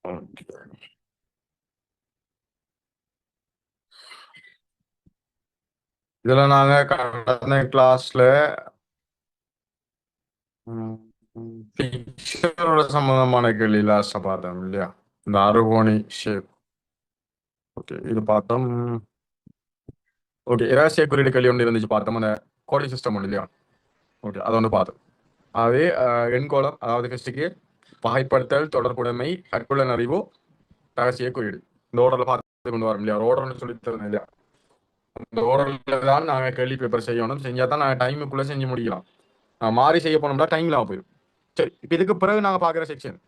Okay. இதுல நாங்க கடந்த கிளாஸ்ல பிக்சரோட சம்பந்தமான கேள்வி லாஸ்ட பார்த்தோம் இல்லையா? இந்த அறுகோணி ஷேப். ஓகே, இது பார்த்தோம். ஓகே, இரகசிய குறியீடு கேள்வி ஒன்று இருந்துச்சு பார்த்தோம். அந்த கோடி சிஸ்டம் ஒன்று இல்லையா? ஓகே, அதை ஒன்று பார்த்தோம். அது எண்கோளம், அதாவது ஃபர்ஸ்ட்டுக்கு வகைப்படுத்தல், தொடர்புடைமை, கற்குள்ள அறிவு, ரகசிய குறியீடு. இந்த ஓர்டர்ல பார்த்து கொண்டு வரோம் இல்லையா? ஒரு ஓர்டர்னு சொல்லி தரணும் இல்லையா? இந்த ஓர்டர்ல தான் நாங்கள் கேள்வி பேப்பர் செய்யணும். செஞ்சா தான் நாங்கள் டைமுக்குள்ள செஞ்சு முடிக்கலாம். மாறி செய்ய போனோம்னா டைம்ல போயிடும். சரி, இப்போ இதுக்கு பிறகு நாங்கள் பார்க்குற செக்ஷன்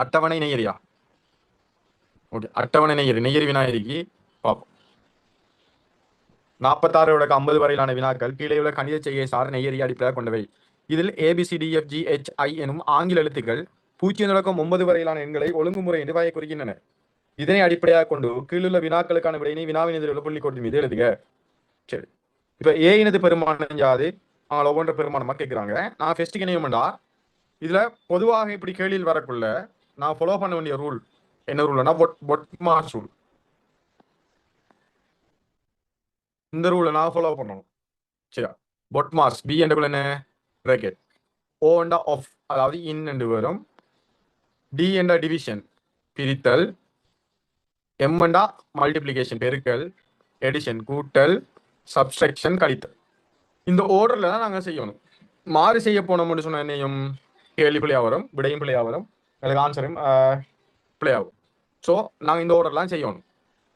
அட்டவணை நெய்யரியா. ஓகே, அட்டவணை நெய்யரி, நெய்யரி வினாயரிக்கு பார்ப்போம். 46 விளக்கு 50 வரையிலான வினாக்கள் கீழே உள்ள கணித செய்கை சார் நெய்யரி அடிப்படையாக கொண்டவை. இதில் ABCDFGHI எனும் ஆங்கில எழுத்துக்கள் 0 தொடக்கம் 9 வரையிலான எண்களை ஒழுங்குமுறை என்று வகை குறிக்கின்றன. இதனை அடிப்படையாக கொண்டு கீழுள்ள வினாக்களுக்கான விடையினை வினாவின் எதிரில் புள்ளி கோட்டு மீது எழுதுக. சரி, இப்போ ஏ இனது பெருமானம் யாது? ஒவ்வொன்ற பெருமானமா கேட்குறாங்க. நான் ஃபர்ஸ்ட்டுக்கு என்ன செய்யணும்டா, இதுல பொதுவாக இப்படி கேள்வியில் வரக்குள்ள நான் ஃபாலோ பண்ண வேண்டிய ரூல் என்ன ரூல்னா, பொட்மாஸ் ரூல். இந்த ரூலை நான் ஃபாலோ பண்ணணும். சரியா? பொட்மாஸ் பி என்ற என்ன பிரேக்கெட், ஓ என்ற ஆஃப் அதாவது இன் என்று வரும், டி என்ற டிவிஷன் பிரித்தல், எம் என்ற மல்டிப்ளிகேஷன் பெருக்கல், எடிஷன் கூட்டல், சப்ஸ்ட்ரக்ஷன் கழித்தல். இந்த ஓர்டர்ல தான் நாங்கள் செய்யணும். மாறி செய்ய போனோம்னு சொன்ன என்னையும் கேள்வி பிள்ளையா வரும், விடையும் பிள்ளையா வரும், எனக்கு ஆன்சரும் பிள்ளையாகும். ஸோ நாங்கள் இந்த ஓர்டர்லாம் செய்யணும்.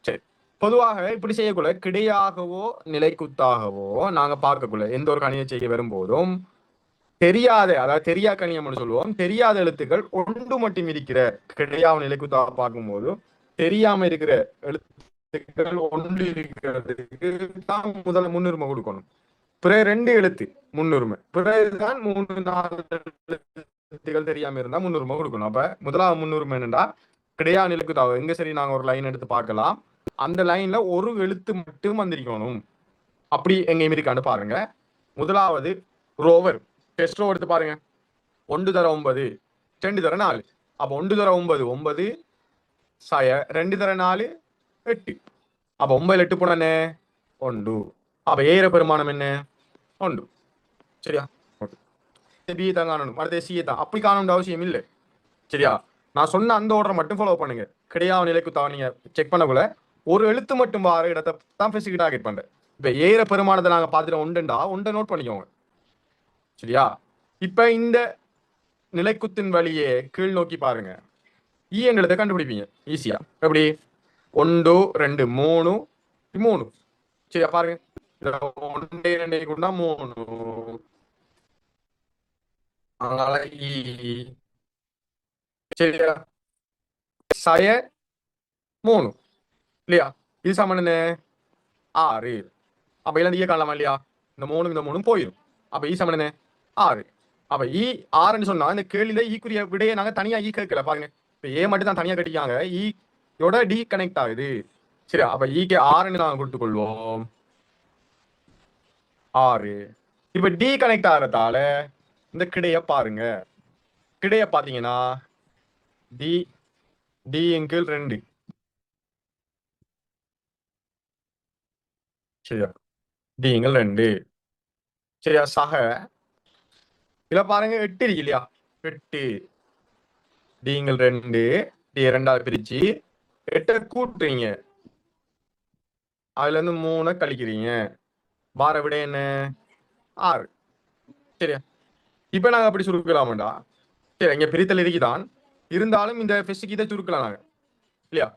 சரி, பொதுவாக இப்படி செய்யக்குள்ள கிடையாகவோ நிலைக்குத்தாகவோ நாங்கள் பார்க்கக்குள்ள எந்த ஒரு கணித செய்ய வரும்போதும் தெரியாத, அதாவது தெரியா கணியம் சொல்லுவோம், தெரியாத எழுத்துக்கள் ஒன்று மட்டும் இருக்கிற கிடையாவ நிலைக்குத்தாக பார்க்கும்போது தெரியாம இருக்கிற எழுத்துக்கள் ஒன்று இருக்கிறதுக்கு தான் முதல்ல முன்னுரிமை கொடுக்கணும். பிறகு 2 எழுத்து முன்னுரிமை, பிறகுதான் 3-4 எழுத்துக்கள் தெரியாம இருந்தா முன்னுரிமை கொடுக்கணும். அப்ப முதலாவது முன்னுரிமை என்னன்னா கிடையா நிலைக்குத்தாக. எங்க சரி, நாங்க ஒரு லைன் எடுத்து பார்க்கலாம். அந்த லைன்ல ஒரு எழுத்து மட்டும் வந்திருக்கணும். அப்படி எங்கேயும் இருக்கான்னு பாருங்க. முதலாவது ரோவர் டெஸ்ட் ரோ எடுத்து பாருங்க. 1 தர 9, 2 தர 4. அப்ப 1 தர 9 9 சாய, 2 தர 4 8. அப்ப 9 8 போன என்ன 1. அப்ப ஏற பெருமானம் என்ன 1. சரியா? பி தான் காணணும், அடுத்த சி தான். அப்படி காணணும் அவசியம் இல்லை. சரியா? நான் சொன்ன அந்த ஆர்டரை மட்டும் ஃபாலோ பண்ணுங்க. கிடையாது நிலைக்கு தான் நீங்க செக் பண்ணக்குள்ள ஒரு எழுத்து மட்டும் வார இடத்தை தான் ஃபெசிக்கு டார்கெட் பண்றேன். இப்ப ஏற பெருமானத்தை நாங்க பார்த்துட்டு ஒன்றை நோட் பண்ணிக்கோங்க. சரியா? இப்ப இந்த நிலைக்குத்தின் வழியே கீழ் நோக்கி பாருங்க. என்ற இடத்தை கண்டுபிடிப்பீங்க ஈஸியா. எப்படி 1 2 3 3. சரியா? பாருங்க, 1 2 கொண்டா 3. அதனால சரியா சய 3 இல்லையா? இது சமன் என்ன 6. அப்ப எல்லாம் ஈய காணலாமா இல்லையா? இந்த 3 இந்த 3 போயிடும். அப்ப ஈ சமன் என்ன 6. அப்ப ஈ 6ன்னு சொன்னா இந்த கேள்வியில ஈக்குரிய விடையை நாங்க தனியா ஈ கேட்கல. பாருங்க, இப்ப ஏ மட்டும் தான் தனியா கட்டிக்காங்க, ஈயோட டி கனெக்ட் ஆகுது. சரியா? அப்ப ஈக்கு 6ன்னு நாங்க கொடுத்துக் கொள்வோம். 6. இப்ப டி கனெக்ட் ஆகிறதால இந்த கிடையை பாருங்க. கிடையை பாத்தீங்கன்னா டி டி எங்கில் 2. சரியா? டி எங்கில் 2. சரியா? சக இல்ல பாருங்க 8 இருக்கு இல்லையா? 8 டிங்கள் 2 டி 2ஆல் பிரிச்சு 8 கூட்டுறீங்க, அதுல இருந்து 3 கழிக்கிறீங்க, வார விட என்ன 6. சரியா? இப்ப நாங்க அப்படி சுருக்கலாமாண்டா? சரி, இங்க பிரித்தல் இருக்குதான், இருந்தாலும் இந்த ஃபெஸ்டிக்கு இதை சுருக்கலாம் நாங்க இல்லையா?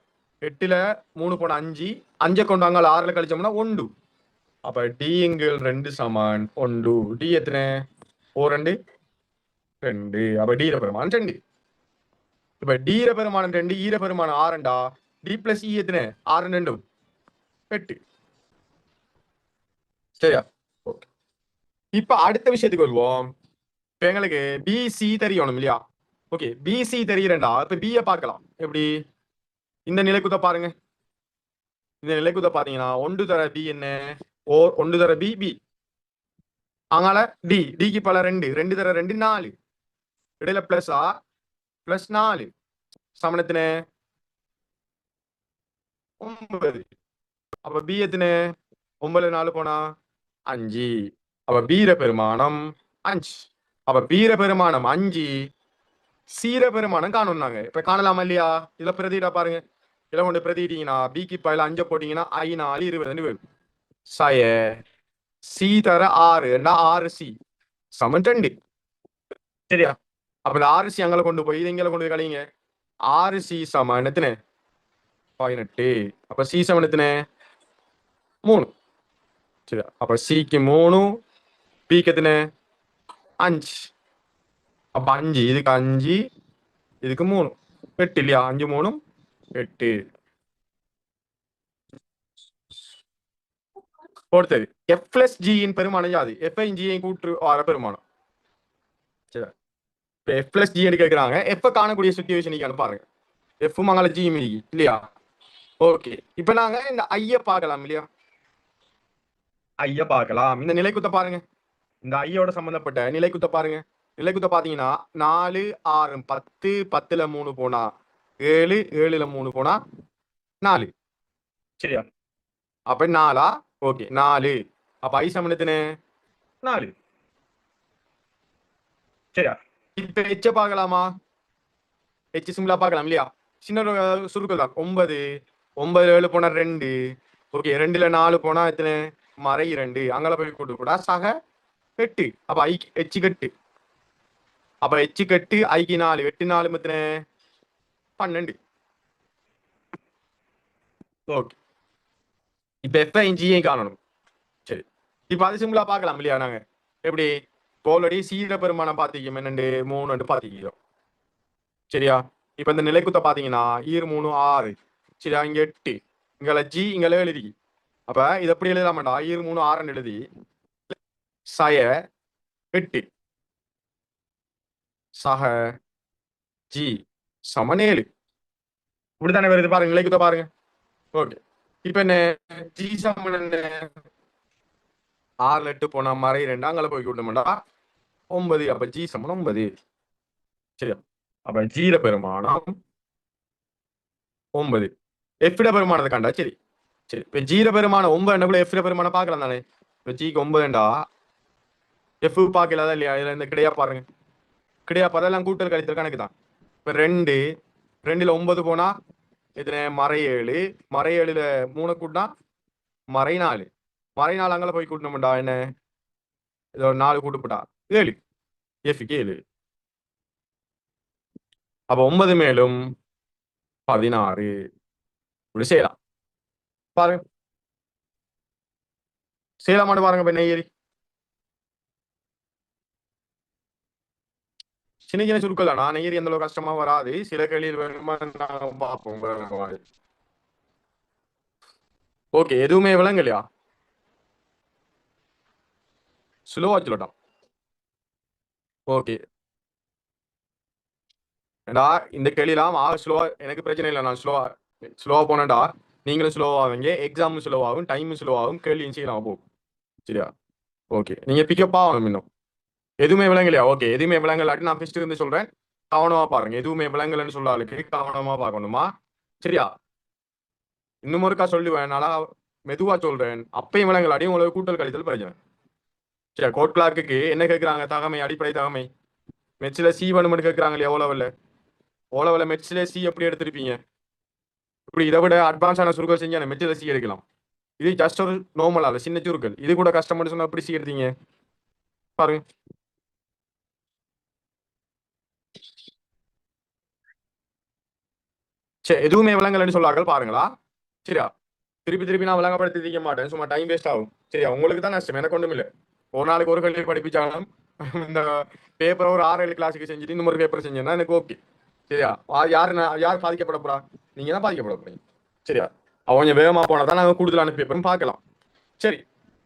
8ல 3 போன 5, 5 கொண்டு அங்க 6ல கழிச்சோம்னா 1. அப்ப டிங்கள் 2 சமான் 1. டி எத்தனை 4 2 2. அப்ப டி பெருமானம் 2. இப்ப டி பெருமானம் 2, ஈர பெருமானம் 6. டி பிளஸ் இ எத்தனை 6 2 8. சரியா? இப்ப அடுத்த விஷயத்துக்கு வருவோம். இப்ப எங்களுக்கு பிசி தெரியணும் இல்லையா? ஓகே, பிசி தெரியறா. இப்ப பிய பார்க்கலாம். எப்படி இந்த நிலைக்குத பாருங்க. இந்த நிலைக்குத பாத்தீங்கன்னா 1 தர பி என்ன 1 தர பி பி. அங்கால டி டிக்கு பல 2 2 தர 2 4. இடையில பிளஸ் ஆ பிளஸ் 4. சமன் எத்தனை 9. அப்ப பி எத்தனை 9 4 போனா 5. அப்ப பீர பெருமானம் 5. அப்ப பீர பெருமானம் 5, சீர பெருமானம் காணும்னாங்க. இப்ப காணலாமா இல்லையா? இதுல பிரதிடா பாருங்க. இதுல கொண்டு பிரதிட்டீங்கன்னா பிக்கு பயில 5 போட்டீங்கன்னா 5 4 20 வரும். சய சி தர 6 6 சி சமன் 2. சரியா? அப்ப இந்த 6 சி அங்கே கொண்டு போய் இது எங்கே கொண்டு போய் கழிங்க. 6 சி சமன் எத்தனை 18. அப்ப சி சமன் எத்தனை 3. சரியா? அப்ப சிக்கு 3, பிக்கு எத்தனை 5. அப்ப 5 இதுக்கு 5 இதுக்கு 3 8 இல்லையா? 5 3 8. பொறுத்தது எஃப் பிளஸ் ஜியின் பெருமானம் யாது? எஃப் ஜியை கூட்டு வர பெருமானம். சரி, இப்போ எஃப் பிளஸ் ஜி கேட்குறாங்க. எஃப் காணக்கூடிய சுச்சுவேஷன் பாருங்க. எஃப் மங்கள ஜி மிதி இல்லையா? ஓகே, இப்போ நாங்க இந்த ஐய பார்க்கலாம் இல்லையா? ஐய பார்க்கலாம். இந்த நிலைக்குத்த பாருங்க. இந்த ஐயோட சம்பந்தப்பட்ட நிலைக்குத்த பாருங்க. நிலைக்குத்த பாத்தீங்கன்னா 4 6 10 10ல 3 போனா 7 7ல 3 போனா 4. சரியா? அப்ப 4. ஓகே 4. அப்ப ஐ சமன் எத்தனை 4. சரியா? இப்ப எச்ச பார்க்கலாமா? எச் சிம்பிளா பார்க்கலாம் இல்லையா? சின்ன சுருக்கம் தான். 9 9 7 போனா 2. ஓகே 2ல 4 போனா எத்தனை மறை 2. அங்கே போய் கூட்டு கூட சக 8. அப்ப ஐ எச்சு கட்டு. அப்ப எச்சு கட்டு ஐக்கு 4 8 4 எத்தனை 12. ஓகே, இப்ப எஃப் ஜியை காணணும். சரி, இப்ப அது சிம்பிளா பார்க்கலாம் இல்லையா? நாங்க எப்படி ஆல்ரெடி சீர பெருமானம் பாத்திக்கோம். 2 3 பாத்திக்கிறோம். சரியா? இப்ப இந்த நிலைக்குத்த பாத்தீங்கன்னா 2 3 6. சரியா? இங்க 8 இங்க ஜி இங்க எழுதி. அப்ப இது எப்படி எழுதலாமாண்டா 2 3 6 எழுதி சய 8 சக ஜி சமன் 7. இப்படித்தானே வருது பாருங்க. நிலைக்குத்த பாருங்க. ஓகே, இப்ப என்ன ஜி சமன் என்ன 6 8 போனா மறை 2 அங்கே போய் விட்டோம்டா 9. அப்ப ஜி சமன் 9. சரியா? அப்ப ஜீர பெருமானம் 9. எஃப்ட பெருமானத்தை கண்டா சரி. சரி, இப்ப ஜீர பெருமானம் 9 என்ன எஃப்ட பெருமானம் பார்க்கலாம் தானே? இப்ப ஜிக்கு 9டா எஃப் பார்க்கலாதா இல்லையா? இதுல இந்த கிடையா பாருங்க. கிடையா பார்த்தா எல்லாம் கூட்டல் கழித்தல் கணக்கு தான். இப்ப 2 2ல 9 போனா எத்தனை மறை 7. மறை 7ல 3 கூட்டினா மறை 4. மறை 4 அங்கே போய் கூட்டணும்டா என்ன இதோ 4 கூட்டுப்பட்டா 7. எஃப்க்கு 7. அப்ப 9 மேலும் 16 இப்படி செய்யலாம். பாருங்க செய்யலாமான்னு பாருங்க. இப்ப நெய்யரி சின்ன சின்ன சுருக்கள் தான். நெய்யரி எந்த அளவு கஷ்டமா வராது. சில கேள்வியில் வேணுமா நாங்க பார்ப்போம். ஓகே, எதுவுமே விளங்கலையா? ஸ்லோவா சொல்லட்டான். ஓகே, ஏண்டா இந்த கேள்விலாம் ஸ்லோவா எனக்கு பிரச்சனை இல்லை. நான் ஸ்லோவா போனேன்டா நீங்களும் ஸ்லோவாகுங்க. எக்ஸாமும் ஸ்லோவாகும், டைமும் ஸ்லோவாகும், கேள்வியும் செய்யலாம் போகும். சரியா? ஓகே, நீங்க பிக்கப் ஆகணும். இன்னும் எதுவுமே விளங்கலையா? ஓகே, எதுவுமே விளங்கலாட்டி நான் ஃபர்ஸ்ட் இருந்து சொல்றேன். கவனமா பாருங்க. எதுவுமே விளங்கலன்னு சொல்ல ஆளுக்கு கவனமா பார்க்கணுமா? சரியா? இன்னும் ஒருக்கா சொல்லுவேன். நல்லா மெதுவா சொல்றேன். அப்பயும் விளங்கலாட்டி உங்களுக்கு கூட்டல் கழித்தல் பிரச்சனை. சரி, கோட் கிளார்க்கு என்ன கேட்குறாங்க? தகமை, அடிப்படை தகமை. மெட்சில் சி வேணுமென்னு கேட்குறாங்க இல்லையா? ஓலவில் மெட்சில் சி எப்படி எடுத்திருப்பீங்க? இப்படி இதை விட அட்வான்ஸான சுருக்கள் செஞ்சு அந்த மெட்சில் சி எடுக்கலாம். இது ஜஸ்ட் ஒரு நார்மலாக சின்ன சுருக்கள். இது கூட கஷ்டம்னு சொன்னா எப்படி சி எடுத்தீங்க பாருங்க. சரி, எதுவுமே விளங்கலன்னு சொல்லார்கள் பாருங்களா? சரியா? திருப்பி நான் விளங்கப்படுத்தி மாட்டேன். சும்மா டைம் வேஸ்ட் ஆகும். சரியா? உங்களுக்கு தான் நஷ்டம், எனக்கு ஒன்றும் இல்லை. ஒரு நாளைக்கு ஒரு கல்வி படிப்பிச்சாலும் இந்த பேப்பரை ஒரு 6 7 கிளாஸுக்கு செஞ்சுட்டு இந்த மாதிரி பேப்பர் செஞ்சேன்னா எனக்கு ஓகே. சரியா? யார் பாதிக்கப்பட போறா? நீங்க தான் பாதிக்கப்பட போறீங்க. சரியா? அவங்க வேகமா போனா தான் நாங்கள் கூடுதலான பேப்பரும் பார்க்கலாம். சரி,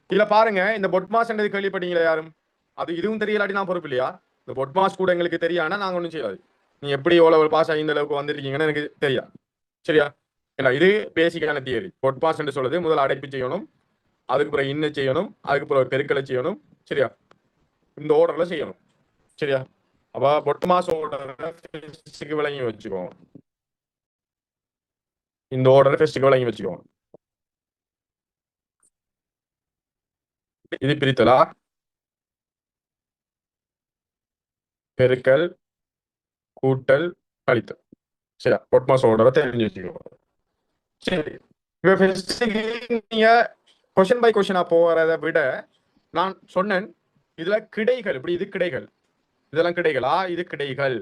இதுல பாருங்க. இந்த பொட்மாஸ் என்றது கேள்விப்பட்டீங்களா யாரும்? அது இதுவும் தெரியலாட்டி நான் பொறுப்பு இல்லையா? இந்த பொட்மாஸ் கூட எங்களுக்கு தெரியானா நாங்க ஒன்றும் செய்யாது. நீங்க எப்படி எவ்வளவு பாஸ் ஆகி இந்த அளவுக்கு வந்திருக்கீங்கன்னு எனக்கு தெரியா. சரியா? ஏன்னா இது பேசிக்கான தியரி. பொட்மாஸ் என்று சொல்றது முதல்ல அடைப்பு செய்யணும், அதுக்கு பிறகு இன்ன செய்யணும், அதுக்கு பிறகு பெருக்கலை செய்யணும். சரியா? இந்த ஓர்டர்ல செய்யணும். சரியா? அப்ப பொட்மாஸ் ஓர்டர் விளங்கி வச்சுக்கோங்க. இந்த ஆர்டரை ஃபர்ஸ்ட்டுக்கு விளங்கி வச்சுக்கோங்க. இது பிரித்தலா, பெருக்கல், கூட்டல், கழித்தல். சரியா? பொட்மாஸ் ஆர்டரை தெரிஞ்சு வச்சுக்கோங்க. சரி, இப்போ ஃபர்ஸ்ட்டுக்கு நீங்க கொஸ்டின் பை கொஸ்டினா போறதை விட நான் சொன்னேன் இதுல கிடைகள் இப்படி, இது கிடைகள், இதெல்லாம் கிடைகளா, இது கிடைகள்.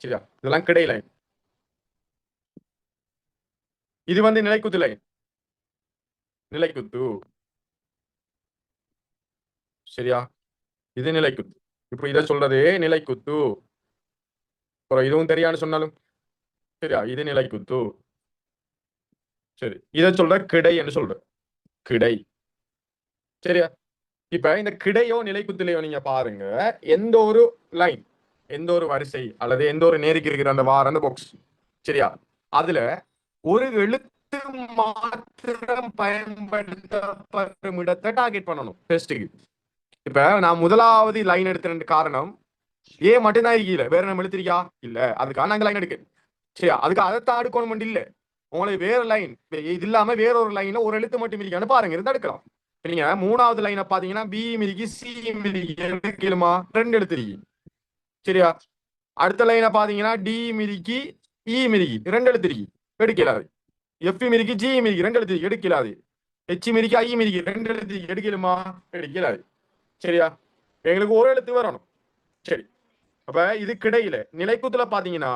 சரியா? இதெல்லாம் கிடை லைன், இது வந்து நிலைக்குத்து லைன், நிலைக்குத்து. சரியா? இது நிலைக்குத்து. இப்போ இதை சொல்றது நிலைக்குத்து. அப்புறம் இதுவும் தெரியான்னு சொன்னாலும் சரியா, இது நிலைக்குத்து. சரி, இதை சொல்ற கிடை என்று சொல்ற கிடை. சரியா? இப்ப இந்த கிடையோ நிலைக்குத்திலையோ நீங்க பாருங்க, எந்த ஒரு லைன், எந்த ஒரு வரிசை அல்லது எந்த ஒரு நேருக்கு இருக்கிற அந்த வார அந்த பாக்ஸ், சரியா, அதுல ஒரு எழுத்து மாத்திரம் பயன்படுத்தப்படும் இடத்தை டார்கெட் பண்ணணும் டெஸ்ட்டுக்கு. இப்ப நான் முதலாவது லைன் எடுத்த காரணம் ஏ மட்டும்தான் இருக்கீல, வேற நம்ம எழுத்திருக்கா இல்ல, அதுக்காக நாங்க லைன் எடுக்க. சரியா? அதுக்கு அதைத்தான் எடுக்கணும் இல்ல, உங்களுக்கு வேற லைன் இது இல்லாம வேற ஒரு லைன்ல ஒரு எழுத்து மட்டும் இருக்கான்னு பாருங்க, இருந்தா எடுக்கலாம். நீங்க மூணாவது லைனை பாத்தீங்கன்னா பி மிதிக்கு சி மிதிக்கு எடுக்கலுமா, ரெண்டு எழுத்து இருக்கு. சரியா? அடுத்த லைனை பாத்தீங்கன்னா டி மிதிக்கு இ மிதிக்கு ரெண்டு எழுத்து இருக்கு, எடுக்கலாது. எஃப் மிதிக்கு ஜி மிதிக்கு ரெண்டு எழுத்து இருக்கு, எடுக்கலாது. ஹெச் மிதிக்கு ஐ மிதிக்கு ரெண்டு எழுத்து இருக்கு, எடுக்கலுமா, எடுக்கலாது. சரியா? எங்களுக்கு ஒரு எழுத்து வரணும். சரி, அப்ப இது கிடையில நிலைக்குத்துல பாத்தீங்கன்னா,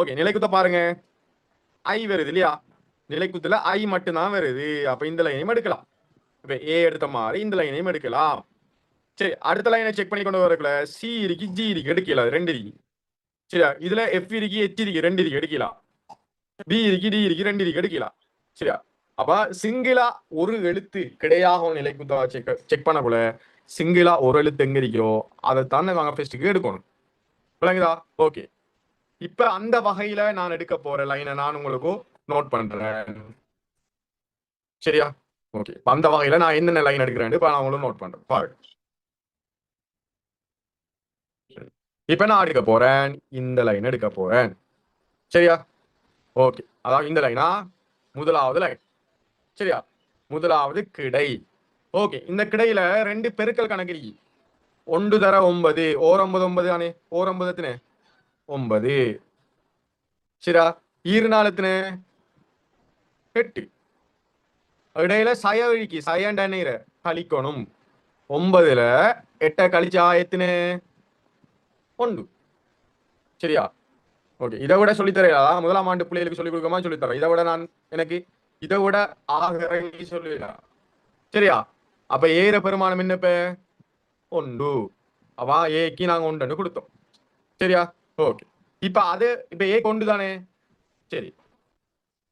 ஓகே, நிலைக்குத்த பாருங்க, ஐ வருது இல்லையா, நிலைக்குத்துல ஐ மட்டும்தான் வருது. அப்ப இந்த லைனையும் எடுக்கலாம். இப்ப ஏ எடுத்த மாதிரி இந்த லைனையும் எடுக்கலாம். சரி, அடுத்த லைனை செக் பண்ணி கொண்டு வரக்குள்ள சி இருக்கு ஜி இருக்கு, எடுக்கலாம், ரெண்டு இருக்கு. சரியா? இதுல எஃப் இருக்கு ஹெச் இருக்கு, ரெண்டு இருக்கு, எடுக்கலாம். பி இருக்கு டி இருக்கு, ரெண்டு இருக்கு, எடுக்கலாம். சரியா? அப்ப சிங்கிளா ஒரு எழுத்து கிடையாக நிலைக்குத்த செக் பண்ணக்குள்ள சிங்கிளா ஒரு எழுத்து எங்க இருக்கோ அதை தானே நாங்க ஃபர்ஸ்ட்டுக்கு எடுக்கணும். விளங்குதா? ஓகே, இப்ப அந்த வகையில நான் எடுக்க போற லைனை நான் உங்களுக்கு நோட் பண்றேன். சரியா? ஓகே, அந்த வகையில நான் என்னென்ன லைன் எடுக்கிறேன் இப்ப நான் உங்களுக்கு நோட் பண்றேன் பாருங்க. இப்ப நான் எடுக்க போறேன், இந்த லைன் எடுக்க போறேன். சரியா? ஓகே, அதாவது இந்த லைனா முதலாவது லைன். சரியா? முதலாவது கிடை. ஓகே, இந்த கிடையில ரெண்டு பெருக்கல் கணக்கு இருக்கு. ஒன்று தர 9, ஓர் 9 9 தானே, ஓர் 9 எத்தனை 9. சரியா? ஈர்நாள் எத்தனை 8. இடையில சய வழிக்கு சயண்ட நீரை கழிக்கணும். 9ல 8 கழிச்சா எத்தனை 1. சரியா? ஓகே, இதை விட சொல்லித்தரையா முதலாம் ஆண்டு பிள்ளைகளுக்கு சொல்லிக் கொடுக்கமா சொல்லித்தரேன். இதை விட நான் எனக்கு இதை விட ஆகிறங்கி சொல்லுவா. சரியா? அப்ப ஏற பெருமானம் என்ன இப்ப 1. அவா ஏக்கு நாங்க 1 கொடுத்தோம். சரியா? ஓகே, இப்ப அது இப்ப ஏ கொண்டு தானே. சரி,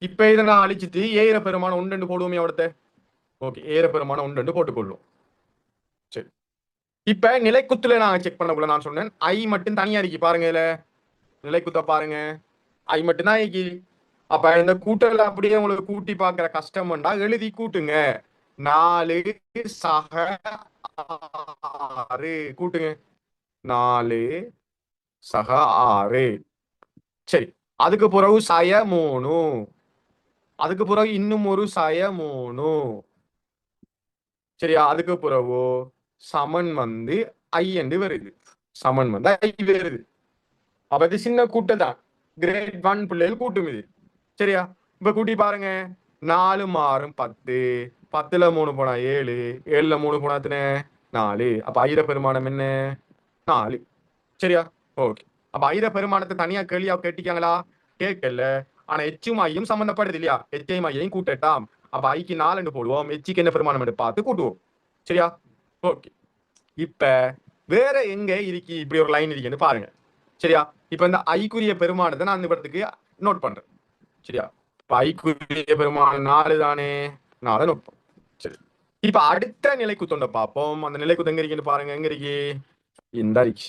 இப்ப இதை நான் அழிச்சிட்டு ஏற பெருமானம் 1 போடுவோமே அவடத்த. ஓகே, ஏற பெருமானம் 1 போட்டுக்கொள்ளும். சரி, இப்ப நிலைக்குத்துல நான் செக் பண்ணக்குள்ள நான் சொன்னேன் ஐ மட்டும் தனியா இருக்கு பாருங்க, இதுல நிலைக்குத்த பாருங்க, ஐ மட்டும் தான் இருக்கு. அப்ப இந்த கூட்டல் அப்படியே உங்களுக்கு கூட்டி பாக்குற கஷ்டம்டா எழுதி கூட்டுங்க. 4 சக 6 கூட்டுங்க, 4 சக 6. சரி, அதுக்கு பிறகு சய 3, அதுக்கு பிறகு இன்னும் ஒரு சய 3. சரியா? அதுக்கு பிறகு சமன் வந்து ஐ என்று வருது, சமன் வந்து ஐ வருது. அப்ப இது சின்ன கூட்டம் தான், கிரேட் 1 பிள்ளைகள் கூட்டும் இது. சரியா? இப்ப கூட்டி பாருங்க, 4 மாறும் 10, 10ல 3 போனா 7, 7ல 3 போனா எத்தனை 4. அப்ப ஐர பெருமானம் என்ன 4. சரியா? ஓகே, அப்ப ஐர பெருமானத்தை தனியா கேள்வியா கேட்டிக்காங்களா, கேட்கல. ஆனா எச்சும் ஐயும் சம்பந்தப்படுது இல்லையா, எச்சையும் ஐயையும் கூட்டட்டாம். அப்ப ஐக்கு 4 போடுவோம், எச்சிக்கு என்ன பெருமானம் என்று பார்த்து கூட்டுவோம். சரியா? ஓகே, இப்ப வேற எங்க இருக்கு இப்படி ஒரு லைன் இருக்குன்னு பாருங்க. சரியா? இப்ப இந்த ஐக்குரிய பெருமானத்தை நான் இந்த இடத்துக்கு நோட் பண்றேன். சரியா? இப்ப ஐக்குரிய பெருமானம் 4 தானே, 4 நோட் பண்ணும். சரி, இப்ப அடுத்த நிலைக்குத்தொண்ட பார்ப்போம். அந்த நிலைக்குத்து எங்க இருக்குன்னு பாருங்க, எங்க இருக்கு, இந்த இருக்கு.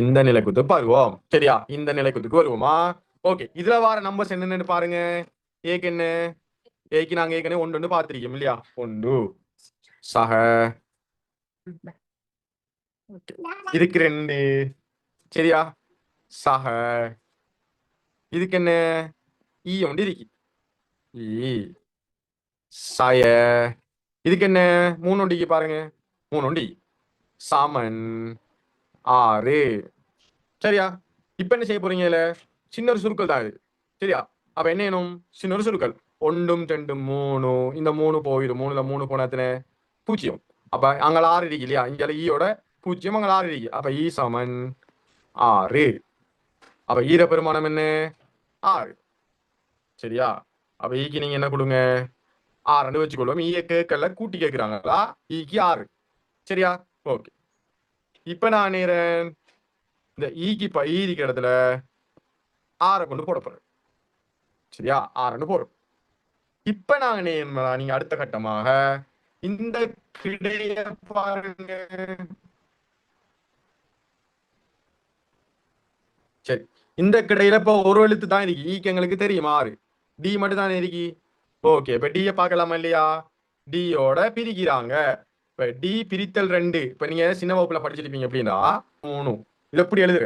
இந்த நிலைக்குத்து பாருவோம். சரியா? இந்த நிலைக்குத்துக்கு வருவோமா? ஓகே, இதுல வர நம்பர்ஸ் என்னன்னு பாருங்க. ஏக்கு என்ன, ஏக்கு நாங்க ஏற்கனவே 1 பார்த்திருக்கோம் இல்லையா, 1 சக இதுக்கு 2. சரியா? சக இதுக்கு என்ன ஈ ஒன்று இருக்கு. ஈ சய இதுக்கு என்ன 3 ஒண்டிக்கு பாருங்க. 3 ஒண்டி சமன் 6. சரியா? இப்ப என்ன செய்ய போறீங்க இதுல? சின்ன ஒரு சுருக்கள் தான் இது. சரியா? அப்ப என்ன வேணும்? சின்ன ஒரு சுருக்கள். 1 2 3 இந்த 3 போயிடும். 3ல 3 போனா எத்தனை? 0. அப்ப அங்க 6 இருக்கு இல்லையா? இங்க ஈயோட 0 அங்க 6 இருக்கு. அப்ப ஈ சமன் 6. அப்ப ஈர பெருமானம் என்ன? 6. சரியா? அப்ப ஈக்கு நீங்க என்ன கொடுங்க? 6 வச்சுக்கொள்ளும். ஈய கேட்கல கூட்டி கேட்கிறாங்களா? ஈக்கு 6. சரியா? ஓகே. இப்ப நான் நேரன் இந்த ஈக்கு ஈ இருக்கிற இடத்துல 6 கொண்டு போட போறேன். சரியா? 6 போடும். இப்ப நாங்க நீங்க அடுத்த கட்டமாக இந்த கிடைய பாருங்க. சரி, இந்த கிடையில இப்ப ஒரு எழுத்து தான் இருக்கு. ஈக்கு எங்களுக்கு தெரியும் 6. டி மட்டும் தான் இருக்கு. ஓகே, இப்ப டிய பார்க்கலாமா இல்லையா? டியோட பிரிக்கிறாங்க. இப்ப டி பிரித்தல் 2. இப்ப நீங்க சின்ன வகுப்புல படிச்சிருப்பீங்க அப்படின்னா 3 இது எப்படி எழுதுற?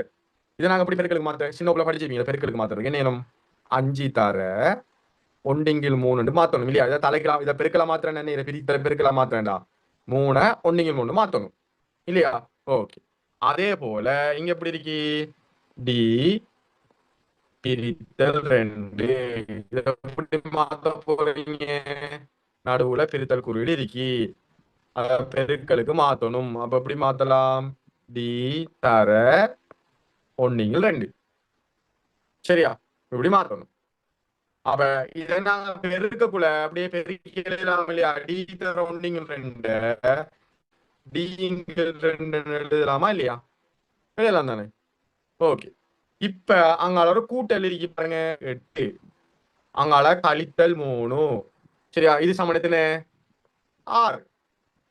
இதை நாங்க எப்படி பெருக்கலுக்கு மாத்த சின்ன வகுப்புல படிச்சிருப்பீங்க. பெருக்கலுக்கு மாத்துறதுக்கு என்ன வேணும்? 5 தர 1/3 மாத்தணும் இல்லையா? இதை தலைக்கலாம். இதை பெருக்கல மாத்திரம் என்ன? இதை பிரித்தல் பெருக்கல மாத்திரம்டா 3 1/3 மாத்தணும் இல்லையா? ஓகே. அதே போல இங்க எப்படி இருக்கு? டி பிரித்தல் 2. இதை எப்படி மாத்த போறீங்க? நடுவுல பிரித்தல் குறியீடு இருக்கு. பெருக்களுக்கு மாத்தணும். அப்ப எப்படி மாத்தலாம்? டி தர 1/2. சரியா? இப்படி மாத்தணும். அப்ப இதை நாங்க பெருக்கக்குள்ள அப்படியே பெருக்கலாம் இல்லையா? டி தர 1/2 D/2 எழுதலாமா இல்லையா? எழுதலாம் தானே? ஓகே. இப்ப அங்கால ஒரு கூட்டல் இருக்கு பாருங்க 8. அங்கால கழித்தல் 3. சரியா? இது சமணத்தின 6.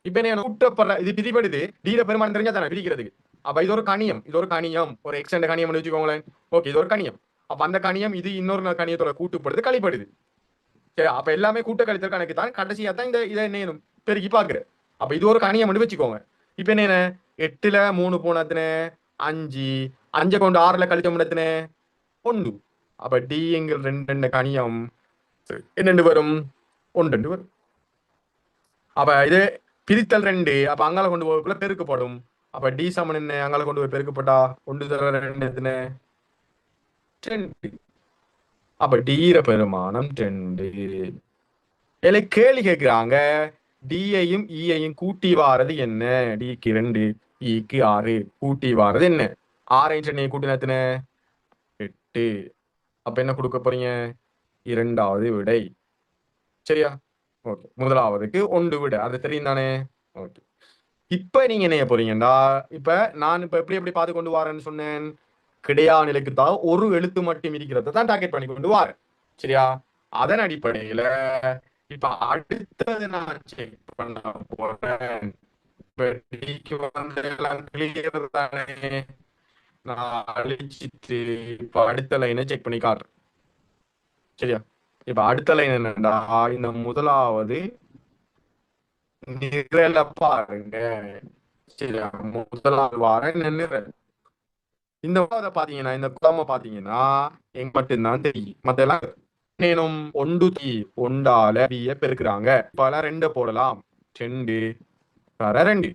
இப்ப என்ன கூட்டப்படுற இது பிரிபடுது. டீட பெருமானம் தெரிஞ்சா தானே பிரிக்கிறதுக்கு. அப்ப இது ஒரு கணியம். இது ஒரு கணியம். ஒரு எக்ஸ்டெண்ட் கணியம் வச்சுக்கோங்களேன். ஓகே, இது ஒரு கணியம். அப்ப அந்த கணியம் இது இன்னொரு கணியத்தோட கூட்டுப்படுது கழிப்படுது. சரி, அப்ப எல்லாமே கூட்ட கழித்தல் கணக்கு தான். கடைசியா தான் இந்த இதை என்ன பெருக்கி பாக்குற. அப்ப இது ஒரு கணியம் மட்டும் வச்சுக்கோங்க. இப்ப என்ன 8ல 3 போனதுன்னு 5. 5 கொண்டு 6ல கழிச்ச முன்னத்துன்னு 1. அப்ப டி எங்கள் 2 கணியம் என்னென்று வரும்? 1 வரும். அப்ப இது பிரித்தல் 2. அப்ப அங்கால கொண்டு போகக்குள்ள பெருக்கப்படும். அப்ப டி சமன் என்ன? அங்கால கொண்டு போய் பெருக்கப்பட்டா 1 தர 2 எத்தனை? 2. அப்ப டீர பெருமானம் 2. இதுல கேள்வி கேட்கிறாங்க. டியையும் ஈயையும் கூட்டி வாரது என்ன? டிக்கு 2 ஈக்கு 6 கூட்டி வாரது என்ன? 6 சென்னையை கூட்டின எத்தனை? 8. அப்ப என்ன கொடுக்க போறீங்க? 2வது விடை. சரியா? ஓகே, முதலாவதுக்கு 1 விடை. அது தெரியும் தானே? ஓகே. இப்ப நீங்க என்ன செய்ய போறீங்கடா? இப்ப நான் இப்ப எப்படி பார்த்து கொண்டு வரேன்னு சொன்னேன். கிடையா நிலைக்கு தான் ஒரு எழுத்து மட்டும் இருக்கிறத தான் டார்கெட் பண்ணி கொண்டு வரேன். சரியா? அதன் அடிப்படையில இப்ப அடுத்தது நான் செக் பண்ண போறேன். இப்ப டிக்கு வந்து எல்லாம் கிளியர் தானே? நான் அழிச்சிட்டு இப்ப அடுத்த லைனை செக் பண்ணி காட்டுறேன். சரியா? இப்ப அடுத்த லைன் என்னடா? இந்த முதலாவது நிரல பாருங்க. சரியா? முதலாவது வாரம் நிரல். இந்த பாத்தீங்கன்னா இந்த குழம்பு பாத்தீங்கன்னா எங்க மட்டும்தான் தெரியும். மத்த எல்லாம் நேனும் 1 ஒண்டால பிய பெருக்குறாங்க. பல 2 போடலாம். 2 தர 2.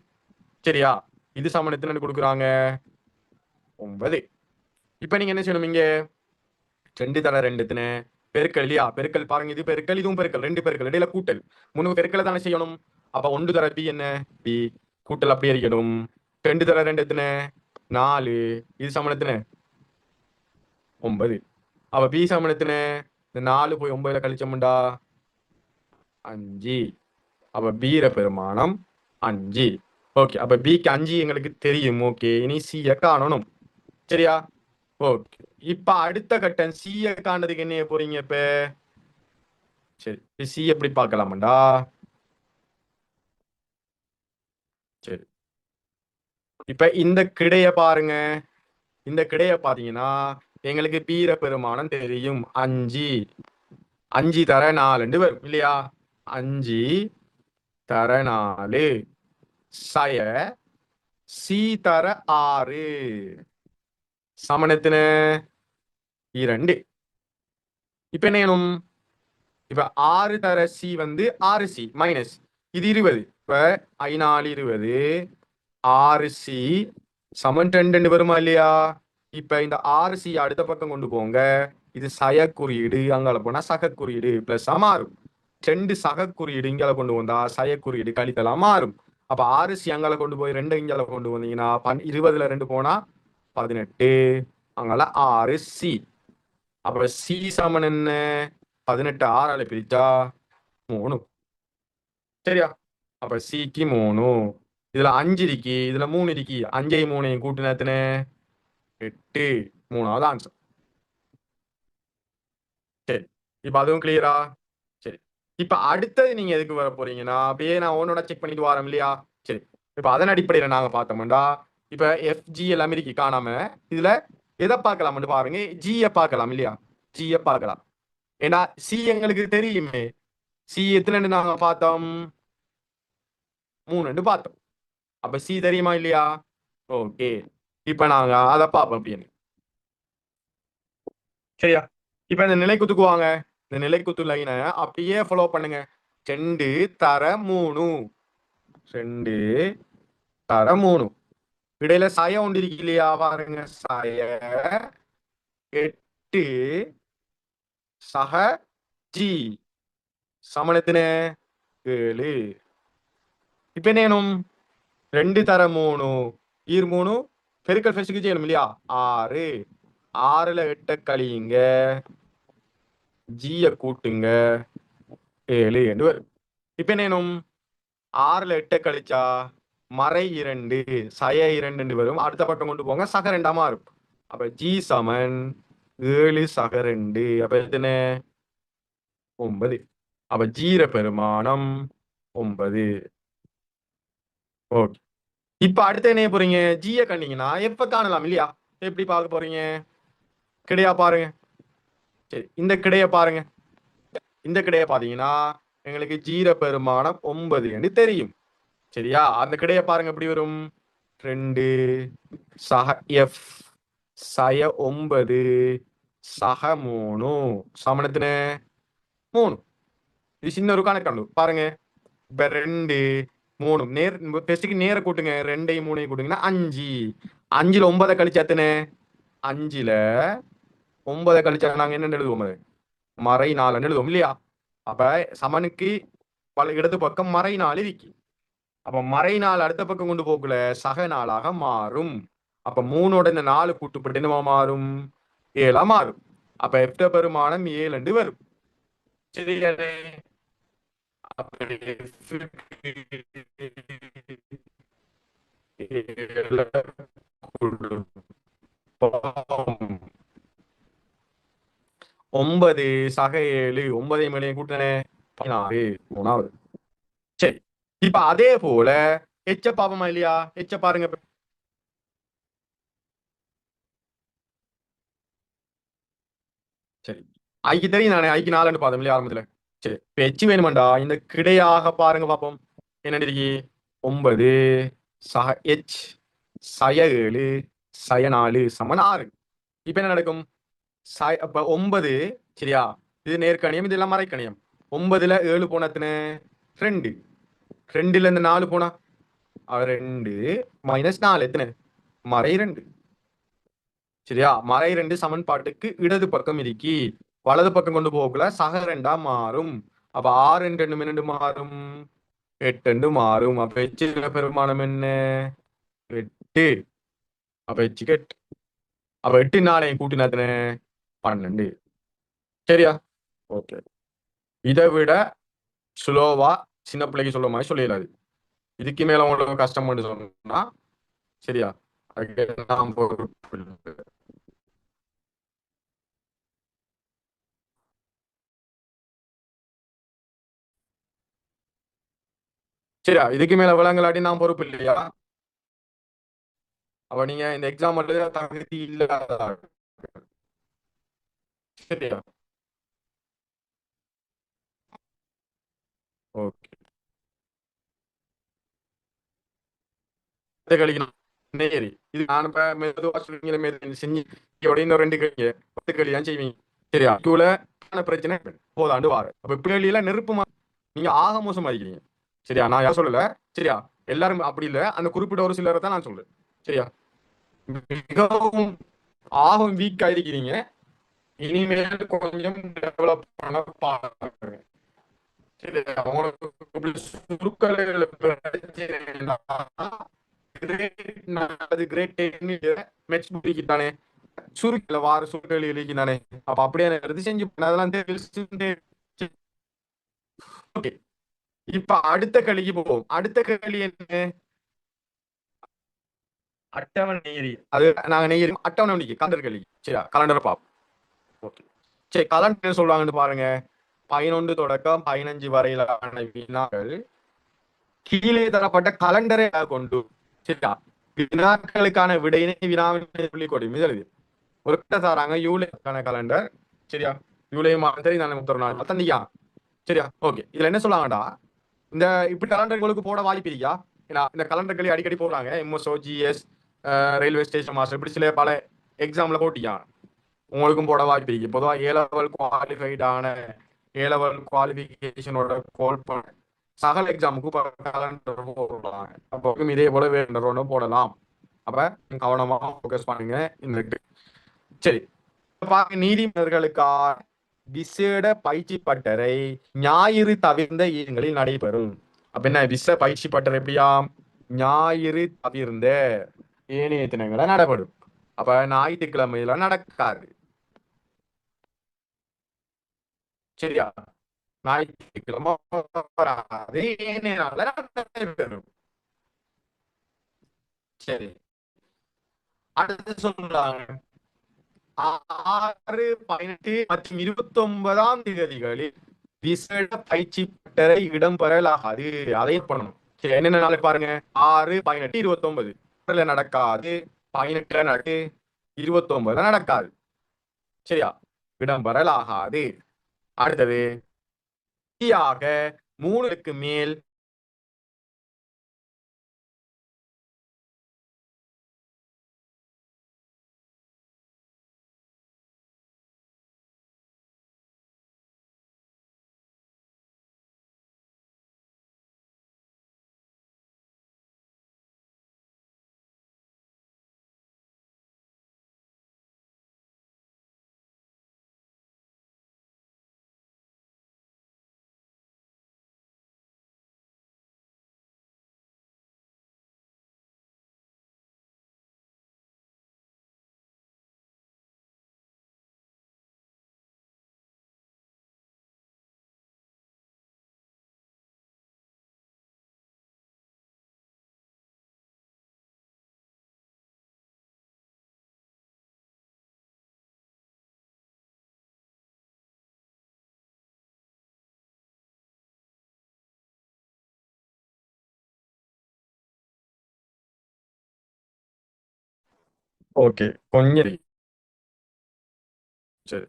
சரியா? இது சமணத்துல கொடுக்குறாங்க 9. இப்ப நீங்க என்ன செய்யணும்? இங்க 2 தர 2 எத்தனை? பெருக்கல் இல்லையா? பெருக்கல் பாருங்க. இது பெருக்கல், இதுவும் பெருக்கல். 2 பெருக்கல் இடையில கூட்டல். 3 பெருக்கல தானே செய்யணும். அப்ப 1 தர பி என்ன? பி கூட்டல் அப்படியே இருக்கணும். 2 தர 2 எத்தனை? 4. இது சமணத்தின 9. அப்ப பி சமணத்தின இந்த 4 போய் 9ல கழிச்சோம்டா 5. அப்ப பீர பெருமானம் 5. ஓகே, அப்ப பிக்கு 5 எங்களுக்கு தெரியும். ஓகே, இனி சிய காணணும். சரியா? ஓகே. இப்ப அடுத்த கட்டம் சிய காணதுக்கு என்ன போறீங்க இப்ப? சரி, சி எப்படி பார்க்கலாம்டா? சரி, இப்ப இந்த கிடையை பாருங்க. இந்த கிடையை பாத்தீங்கன்னா எங்களுக்கு பீர பெருமானம் தெரியும் 5. 5 தர 4 வரும் இல்லையா? 5 தர 4 சய சி தர 6 சமணத்தின 2. இப்ப என்ன வேணும்? இப்ப 6 தர சி வந்து 6C மைனஸ் இது 20. இப்ப 5 20 6C சமன் 2 வருமா இல்லையா? இப்ப இந்த 6C அடுத்த பக்கம் கொண்டு போங்க. இது சய குறியீடு அங்கால போனா சக குறியீடு பிளஸ் மாறும். 2 சக குறியீடு இங்கால கொண்டு வந்தா சய குறியீடு கழித்தலா மாறும். அப்ப 6C அங்கால கொண்டு போய் 2 இங்கால கொண்டு வந்தீங்கன்னா 20ல 2 போனா 18 அங்கால 6C. அப்ப சி சமன் என்ன? 18 6ஆல பிரிச்சா 3. சரியா? அப்ப சிக்கு 3. இதுல 5 இருக்கு, இதுல 3 இருக்கு. 5ஐயும் 3ஐயும் கூட்டினா எத்தனை? 8. 3வது ஆன்சர். சரி, இப்ப அதுவும் கிளியரா? சரி, இப்ப அடுத்தது நீங்க எதுக்கு வர போறீங்கன்னா அப்படியே நான் ஒன்னோட செக் பண்ணிட்டு வரேன் இல்லையா? சரி, இப்ப அதன் அடிப்படையில நாங்க பார்த்தோம்டா இப்ப எஃப்ஜி எல்லாம் இருக்கு காணாம. இதுல எதை பார்க்கலாம்னு பாருங்க. ஜியை பார்க்கலாம் இல்லையா? ஜியை பார்க்கலாம். ஏன்னா சி எங்களுக்கு தெரியுமே. சி எத்தனை நாங்க பார்த்தோம்? 3 பார்த்தோம். அப்ப சி தெரியுமா இல்லையா? ஓகே, இப்ப நாங்க அதை பார்ப்போம் அப்படின்னு. சரியா? இப்ப இந்த நிலைக்குத்துக்கு வாங்க. இந்த நிலைக்குத்து லைனை அப்படியே ஃபாலோ பண்ணுங்க. 2 தர 3 2 தர 3 இடையில சாய ஒன்று இருக்கு இல்லையா? பாருங்க, சாய 8 சக ஜி சமணத்தின 7. இப்ப என்ன வேணும்? 2 தர 3 ஈர் 3 பெருக்கல் ஃபெஸ்டுக்கு செய்யணும் இல்லையா? 6 6ல 8 கழியுங்க, ஜிய கூட்டுங்க, 7 என்று வரும். இப்ப என்ன வேணும்? 6ல 8 கழிச்சா மறை 2 சய 2 வரும். அடுத்த பக்கம் கொண்டு போங்க, சக 2 மாறும். அப்ப ஜி சமன் 7 சக 2. அப்ப எத்தனை? 9. அப்ப ஜீர பெருமானம் 9. ஓகே, இப்ப அடுத்து என்ன போறீங்க? ஜிய கண்டீங்கன்னா எப்ப காணலாம் இல்லையா? எப்படி பார்க்க போறீங்க? கிடையா பாருங்க. சரி, இந்த கிடையை பாருங்க. இந்த கிடையை பாத்தீங்கன்னா எங்களுக்கு ஜீர பெருமானம் 9 என்று தெரியும். சரியா? அந்த கிடையை பாருங்க எப்படி வரும்? 2 சக எஃப் சய 9 சக 3 சமணத்தின 3. இது சின்ன ஒரு கணக்கு பாருங்க. இப்ப 2 3 நேர் பெஸ்டுக்கு நேர கூட்டுங்க. 2ஐயும் 3ஐயும் கூட்டுங்கன்னா 5. 5ல 9 கழிச்சு எத்தனை? 5ல 9 கழிச்சா நாங்க என்ன எழுதுவோம்? மறை 4 எழுதுவோம் இல்லையா? அப்ப சமனுக்கு இடது பக்கம் மறை 4 இருக்கு. அப்ப மறை 4 அடுத்த பக்கம் கொண்டு போக்குல சக 4ஆக மாறும். அப்ப 3ஓட இந்த 4 கூட்டுப்பட்டு என்னவா மாறும்? 7ஆ மாறும். அப்ப எஃப்ட பெருமானம் 7 என்று வரும். சரியானே? அப்படி ஒன்பது சக 7 9ஐயும் 7ஐயும் கூட்டினே 16 3வது. சரி, இப்ப அதே போல எச்ச பாப்போமா இல்லையா? எச்ச பாருங்க. சரி, ஐக்கு தெரியும் நானே. ஐக்கு 4 பார்த்தோம் இல்லையா ஆரம்பத்துல? சரி, இப்ப எச்சு வேணுமாண்டா இந்த கிடையாக பாருங்க பார்ப்போம். என்ன இருக்கு? 9 சக எச் சய 7 சய 4 சமன் 6. இப்ப என்ன நடக்கும்? அப்ப 9 சரியா? இது நேர்கணியம், இது எல்லாம் மறைக்கணியம். 9ல 7 போன எத்தனை? 2. 2ல இருந்து 4 போனா 2 மைனஸ் 4 எத்தனை? மறை 2. சரியா? மறை 2 சமன்பாட்டுக்கு இடது பக்கம் இருக்கி. வலது பக்கம் கொண்டு போகல சக 2ஆ மாறும். அப்ப 6 2 மாறும், 8 மாறும். அப்ப எச்சு பெருமானம் என்ன? 8. அப்ப எச்சுக்கு 8. அப்ப 8 4ஐயும் கூட்டினா எத்தனை? 12. சரியா? ஓகே, இதை விட ஸ்லோவா சின்ன பிள்ளைக்கு சொல்ல மாதிரி சொல்லிடாது. இதுக்கு மேல உங்களுக்கு கஷ்டம் பண்ணி சொன்னா சரியா? அதுக்கு நான் பொறுப்பு இல்லை. சரியா? இதுக்கு மேல விளங்கலாட்டி நான் பொறுப்பு இல்லையா? அப்ப நீங்க இந்த எக்ஸாம் எழுத தகுதி இல்லாத ஆள். சரியா? ஓகே, இதை கழிக்கணும். நேரி இது நான் இப்ப மெதுவா சொல்றீங்க செஞ்சு இன்னும் 2 கழிங்க 10 கழி தான் செய்வீங்க. சரியா ஸ்கூல பிரச்சனை போதாண்டு வாரு அப்ப பிள்ளைகள நெருப்பு நீங்க ஆக மோசமா இருக்கிறீங்க. சரியா நான் யார் சொல்லல. சரியா எல்லாரும் அப்படி இல்ல, அந்த குறிப்பிட்ட ஒரு சிலரை தான் நான் சொல்றேன். சரியா மிகவும் ஆகும் வீக் ஆயிருக்கிறீங்க. இனிமேல் கொஞ்சம் டெவலப் பண்ண பாருங்க. சரியா உங்களுக்கு இப்படி சுருக்கலைகள் பிரச்சனைனா, அது கிரேட் டென் மெச் தானே சுருக்கல வார சுருக்கல் தானே. அப்ப அப்படியே எடுத்து செஞ்சு அதெல்லாம் ஓகே. இப்ப அடுத்த களிக்கு போவோம். அடுத்த களி என்ன? அட்டவணை நெய்யறி. அது நாங்க நெய்யறி அட்டவணை நெய்யி கலண்டர் களி. சரியா கலண்டர் பாப்போம். ஓகே. சரி கலண்டர் என்ன சொல்றாங்கன்னு பாருங்க. 11 தொடக்கம் 15 வரையிலான வினாக்கள் கீழே தரப்பட்ட கலண்டரை கொண்டு. சரியா வினாக்களுக்கான விடையினை வினாவின் புள்ளிக்கோடி எழுதி ஒரு கிட்ட தராங்க யூலேக்கான கலண்டர். சரியா யூலே மாதம் சரி நான் 31 நாள் தந்தியா. சரியா ஓகே. இதுல என்ன சொல்லாங்கடா, இந்த இப்படி கலண்டர் உங்களுக்கு போட வாய்ப்பு இருக்கா? ஏன்னா இந்த கலண்டர்கள் அடிக்கடி போடுறாங்க. MSO GS railway station master இப்படி சில பல எக்ஸாம்ல போட்டியா உங்களுக்கும் போட வாய்ப்பு இருக்கு. பொதுவாக ஏ லெவல் குவாலிஃபைடான ஏ லெவல் குவாலிஃபிகேஷனோட கோல் பண்ண சகல எக்ஸாமுக்கு கலண்டர் போடலாம். அப்போ இதே போல வேறு போடலாம். அப்ப கவனமா ஃபோக்கஸ் பண்ணுங்க. இந்த சரி நீதிமன்றங்களுக்கான விசேட பயிற்சி பட்டறை ஞாயிறு தவிர்ந்த இடங்களில் நடைபெறும். அப்ப என்ன பயிற்சி பட்டறை எப்படியாம்? ஞாயிறு தவிர்ந்த ஏனைய தினங்களை நடைபெறும். அப்ப ஞாயிற்றுக்கிழமையில நடக்காது. சரியா ஞாயிற்றுக்கிழமை வராது, ஏனைய நாள்ல நடைபெறும். சரி அடுத்து சொல்றாங்க 6, 18 மற்றும் 29ஆம் தேதிகளில் விசேட பயிற்சி பட்டறை இடம்பெறலாகாது. அதை பண்ணணும். சரி என்னென்ன நாள் பாருங்க. 6, 18, 29 நடக்காது. 18 நடக்கு, 29 நடக்காது. சரியா இடம்பெறலாகாது. அடுத்தது 3க்கு மேல் ஓகே கொஞ்சம் சரி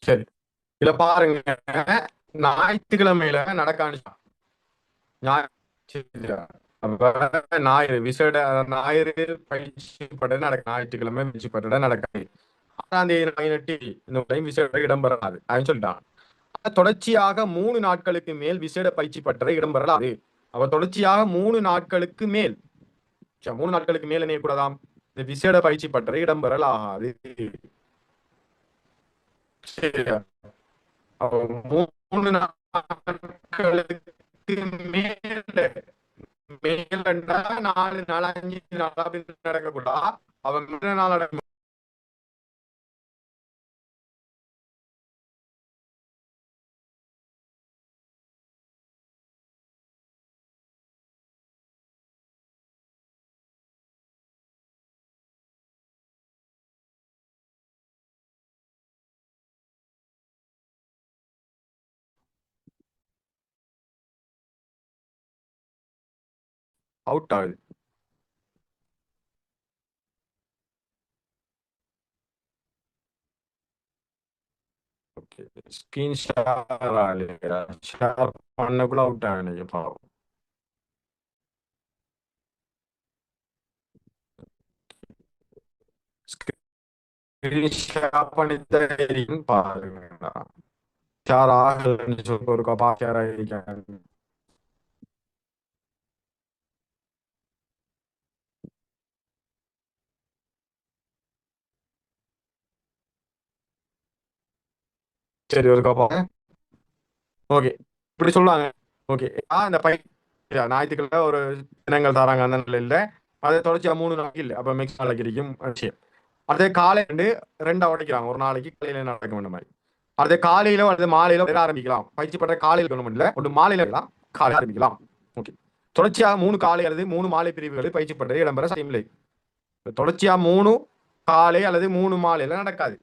சரி இதுல பாருங்க. ஞாயிற்றுக்கிழமையில நடக்காது. சரியா? அப்ப ஞாயிறு விசேட ஞாயிறு பயிற்சி பட்டறை நடக்கும். ஞாயிற்றுக்கிழமை பயிற்சி பட்டறை நடக்காது. 6ஆம் தேதி 18 இந்த டைம் விசேட இடம்பெறாது அப்படின்னு சொல்லிட்டான். தொடர்ச்சியாக 3 நாட்களுக்கு மேல் விசேட பயிற்சி பட்டறை இடம்பெறலாது. அவ தொடர்ச்சியாக 3 நாட்களுக்கு மேல் 3 நாட்களுக்கு மேல் என்ன கூடதாம் இந்த விசேட பயிற்சி பட்டறை இடம்பெறலாகாது. சரியா அப்ப 3 நாட்களுக்கு மேல மேலண்டா 4 நாள் 5 நாள் அப்படின்னு நடக்கக்கூடா. அவன் நாள் நடக்கும். அவுட் ஆகுது. ஸ்கிரீன் ஷேர் ஆகலையா? ஷேர் பண்ணக்குள்ள அவுட் ஆகினீங்க பாவம். ஸ்கிரீன் ஷேர் பண்ணித்தான் இருக்குன்னு பாருங்க. ஷேர் ஆகலைன்னு சொல்லி ஒரு கப்பா ஷேர் ஆகிருக்கேன். சரி ஒரு கப்பா. ஓகே, இப்படி சொல்லுவாங்க. ஓகே, இந்த பையன் ஞாயிற்றுக்கிழமை ஒரு தினங்கள் தராங்க அந்த நிலையில அதை தொடர்ச்சியா 3 நாளைக்கு இல்லை. அப்ப மிக்ஸ் நாளைக்கு இருக்கும் விஷயம். அதே காலை ரெண்டா உடைக்கிறாங்க. ஒரு நாளைக்கு காலையில நடக்க வேண்டிய மாதிரி. அதே காலையில அல்லது மாலையில வேற ஆரம்பிக்கலாம். பயிற்சி பண்ற காலையில் இருக்கணும் இல்ல, ஒன்று மாலையில எல்லாம் காலை ஆரம்பிக்கலாம். ஓகே, தொடர்ச்சியாக 3 காலை அல்லது 3 மாலை பிரிவுகளில் பயிற்சி பண்ற இடம்பெற சாத்தியமில்லை. தொடர்ச்சியா 3 காலை அல்லது 3 மாலையில நடக்காது.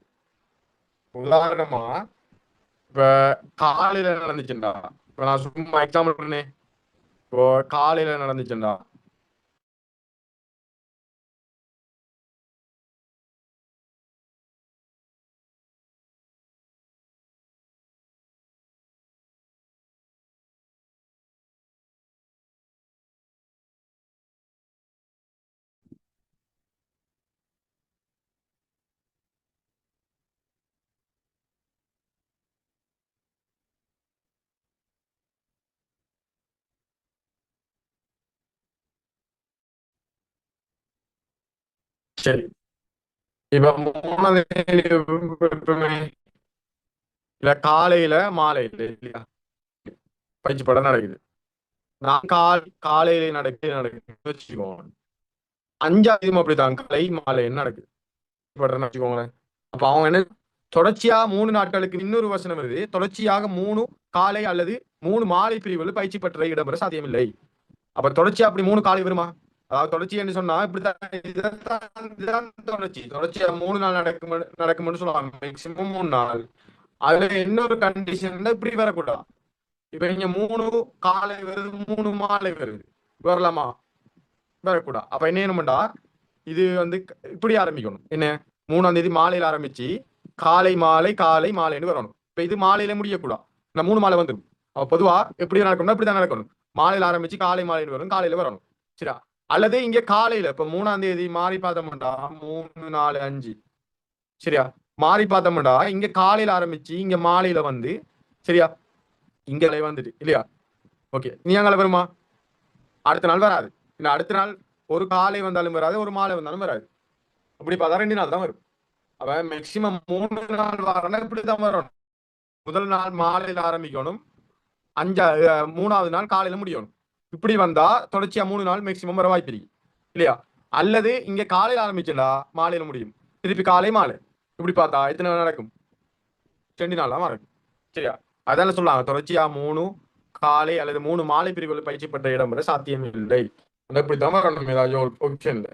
உதாரணமா இப்ப காலையில நடந்துச்சுண்டா, இப்ப நான் சும்மா எக்ஸாம்பிள் பண்ணேன். இப்போ காலையில நடந்துச்சுண்டா, சரி இப்ப 3 இல்ல காலையில மாலையில இல்லையா பயிற்சி படம் நடக்குது. நான் காலையில நடக்குதுன்னு வச்சுக்கோங்க. 5ஆவதும் அப்படித்தான் காலை மாலை நடக்குது படுறேன்னு வச்சுக்கோங்களேன். அப்ப அவங்க என்ன தொடர்ச்சியா 3 நாட்களுக்கு இன்னொரு வசனம் வருது. தொடர்ச்சியாக 3 காலை அல்லது 3 மாலை பிரிவுகள் பயிற்சி பெற்ற இடம்பெற சாத்தியமில்லை. அப்ப தொடர்ச்சியா அப்படி 3 காலை வருமா? அதாவது தொடர்ச்சி என்று சொன்னா இப்படித்தான், இதுதான் தொடர்ச்சி. தொடர்ச்சியா 3 நாள் நடக்கும்னு சொல்லுவாங்க. மேக்சிமம் 3 நாள். அதுல இன்னொரு கண்டிஷன்ல இப்படி வரக்கூடாது. இப்ப நீங்க 3 காலை வருது, 3 மாலை வருது, வரலாமா? வரக்கூடாது. அப்ப என்ன வேணும்டா, இது இப்படி ஆரம்பிக்கணும். என்ன, 3ஆம் தேதி மாலையில ஆரம்பிச்சு காலை மாலை காலை மாலைன்னு வரணும். இப்ப இது மாலையில முடியக்கூடாது. இந்த 3 மாலை வந்துடும். அப்ப பொதுவா எப்படி நடக்கணும்னா இப்படிதான் நடக்கணும். மாலையில ஆரம்பிச்சு காலை மாலைன்னு வரும், காலையில வரணும். சரியா? அல்லது இங்க காலையில இப்ப 3ஆம் தேதி மாறி பார்த்தோம்டா 3 4 5 சரியா? மாறி பார்த்தோம்டா இங்க காலையில ஆரம்பிச்சு இங்க மாலையில வந்து சரியா இங்க வந்துட்டு இல்லையா? ஓகே, நீ அங்கே வருமா? அடுத்த நாள் வராது. இல்லை, அடுத்த நாள் ஒரு காலை வந்தாலும் வராது, ஒரு மாலை வந்தாலும் வராது. அப்படி பார்த்தா 2 நாள் தான் வரும். அவன் மேக்சிமம் 3 நாள் வரணும். இப்படிதான் வரணும். முதல் நாள் மாலையில ஆரம்பிக்கணும், 3ஆவது நாள் காலையில முடியணும். இப்படி வந்தா தொடர்ச்சியா 3 நாள் மேக்சிமம் வர வாய்ப்பு இருக்கு இல்லையா? அல்லது இங்க காலையில ஆரம்பிச்சுடா மாலையில முடியும், திருப்பி காலை மாலை. இப்படி பார்த்தா எத்தனை நாள் நடக்கும்? 2 நாள் தான் நடக்கும். சரியா? அதனால சொல்லுவாங்க தொடர்ச்சியா 3 காலை அல்லது 3 மாலை பிரிவுகள் பயிற்சி பெற்ற இடம் வரை சாத்தியம் இல்லை. இப்படித்தான் வரணும். ஏதாவது ஒரு பொசிஷன்ல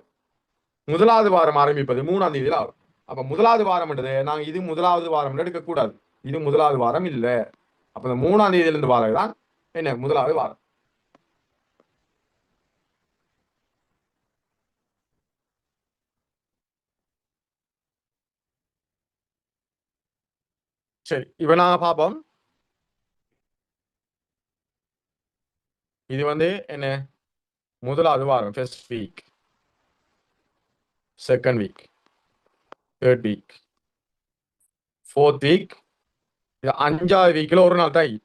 முதலாவது வாரம் ஆரம்பிப்பது 3ஆம் தேதியில ஆகும். அப்ப முதலாவது வாரம் நாங்க இது முதலாவது வாரம் எடுக்கக்கூடாது. இது முதலாவது வாரம் இல்ல. அப்ப இந்த 3ஆம் தேதியிலிருந்து வாரதான் என்ன முதலாவது வாரம். சரி, இப்ப நாங்க பார்ப்போம். இது என்ன முதலாவது வாரம், first week, second week, third week, fourth week, 5ஆவது வீக்ல ஒரு நாள் தான்.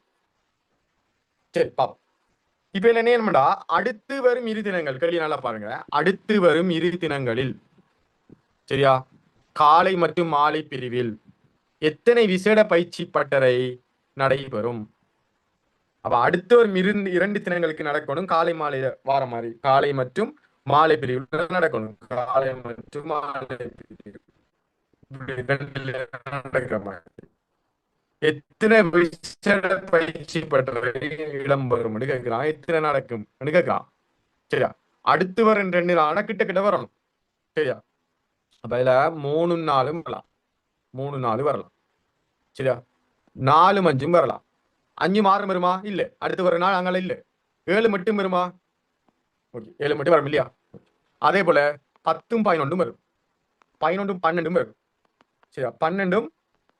சரி பாப்போம். இப்ப என்ன என்னடா, அடுத்து வரும் இரு தினங்கள் கேள்வி நல்லா பாருங்க. அடுத்து வரும் இரு தினங்களில் சரியா காலை மற்றும் மாலை பிரிவில் எத்தனை விசேட பயிற்சி பட்டறை நடைபெறும்? அப்ப அடுத்து வரும் 2 தினங்களுக்கு நடக்கணும். காலை மாலை வார மாதிரி காலை மற்றும் மாலை பிரிவில் நடக்கணும். காலை மற்றும் மாலை நடக்கிற மாதிரி எத்தனை விசேட பயிற்சி பட்டறை இடம்பெறும் கேட்கிறான். எத்தனை நடக்கும் கேட்கிறான். சரியா? அடுத்து வரும் 2 நாள் கிட்ட வரணும். சரியா? அப்ப இதுல 3 நாளும் வரலாம், 3 நாள் வரலாம். சரியா? 4 5 வரலாம். 5 மாறும் வருமா? இல்ல. அடுத்து வர நாள் அங்கே இல்ல. 7 மட்டும் வருமா? ஓகே, 7 மட்டும் வரும் இல்லையா? அதே போல 10 11 வரும், 11 12 வரும். சரியா? 12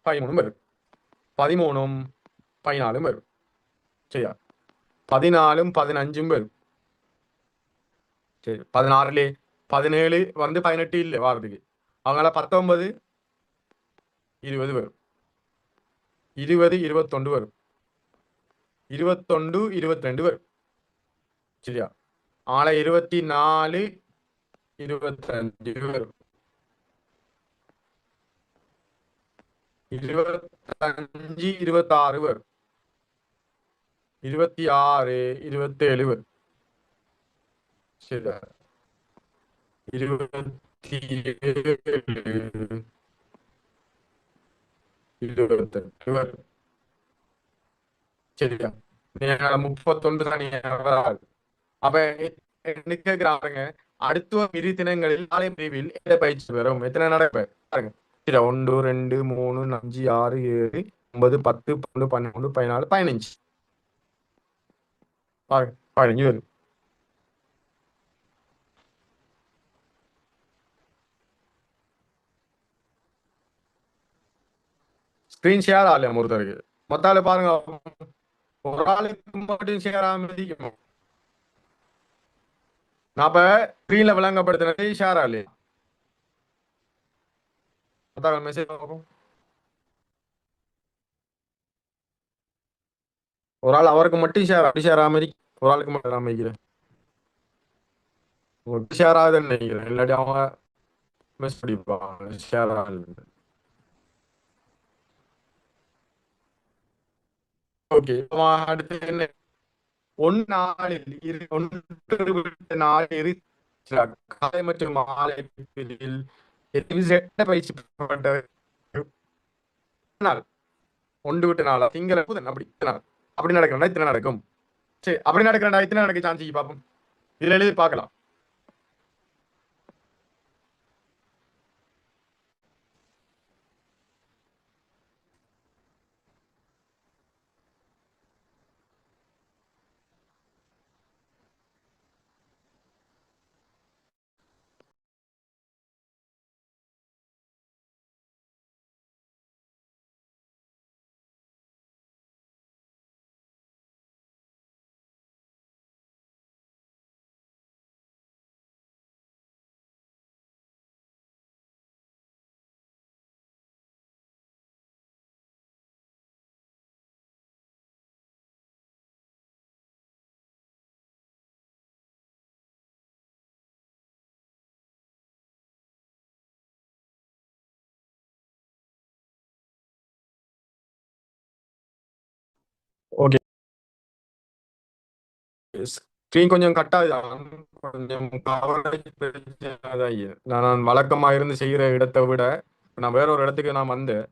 13 வரும், 13ம் 14ம் வரும். சரியா? 14ம் 15ம் வரும். சரி, 16 17 வந்து 18 இல்லை வாரத்துக்கு. அவங்கள 19 20 வரும். 20 21 வரும். 21 22 வரும். சரியா? ஆளை 24 25 வரும். 25 26 வரும். 26 27 வரும். சரியா? 27 28 வரும். சரியா? நீங்க 31 தனியாக வராது. அப்ப எனக்கு கேட்கிறாங்க, அடுத்த இரு தினங்களில் நாளை பிரிவில் எந்த பயிற்சி வரும்? எத்தனை நடப்ப பாருங்க. சரி, 1 2 3 5 6 7 9 10 11 12 14 15 பாருங்க, 15 வரும். ஸ்கிரீன் ஷேர் ஆகலையா ஒருத்தருக்கு? மொத்த ஆளு பாருங்க, ஒரு ஆளுக்கு மட்டும் ஷேர் ஆகாம நான் இப்ப ஸ்கிரீன்ல விளங்கப்படுத்தினது ஷேர் ஆகலையா? மொத்த மெசேஜ் பார்ப்போம். ஒரு ஆள் அவருக்கு மட்டும் ஷேர், அப்படி ஷேர் ஆகாம ஒரு ஆளுக்கு மட்டும் ஆகாம ஷேர் ஆகுதுன்னு நினைக்கிறேன். இல்லாட்டி அவங்க மிஸ் பண்ணிப்பாங்க ஷேர் ஆகுது. ஓகே, அடுத்து என்ன? ஒன்று நாளில் ஒன்று விட்ட நாளில் காலை மற்றும் மாலை பிரிவில் எத்தனை பயிற்சி பண்ணப்பட்ட நாள்? ஒன்று விட்டு நாளா? திங்கள் புதன் அப்படி நாள் அப்படி நடக்கிறா இத்தனை நடக்கும். சரி, அப்படி நடக்கிறா இத்தனை நடக்க சான்ஸ் பார்ப்போம். இதுல எழுதி பார்க்கலாம். ஓகே, ஸ்க்ரீன் கொஞ்சம் கட் ஆகுதான், கொஞ்சம் கவரேஜ் பிரச்சனை தான் இது. நான் வழக்கமா இருந்து செய்யற இடத்தை விட நான் வேற ஒரு இடத்துக்கு நான் வந்தேன்.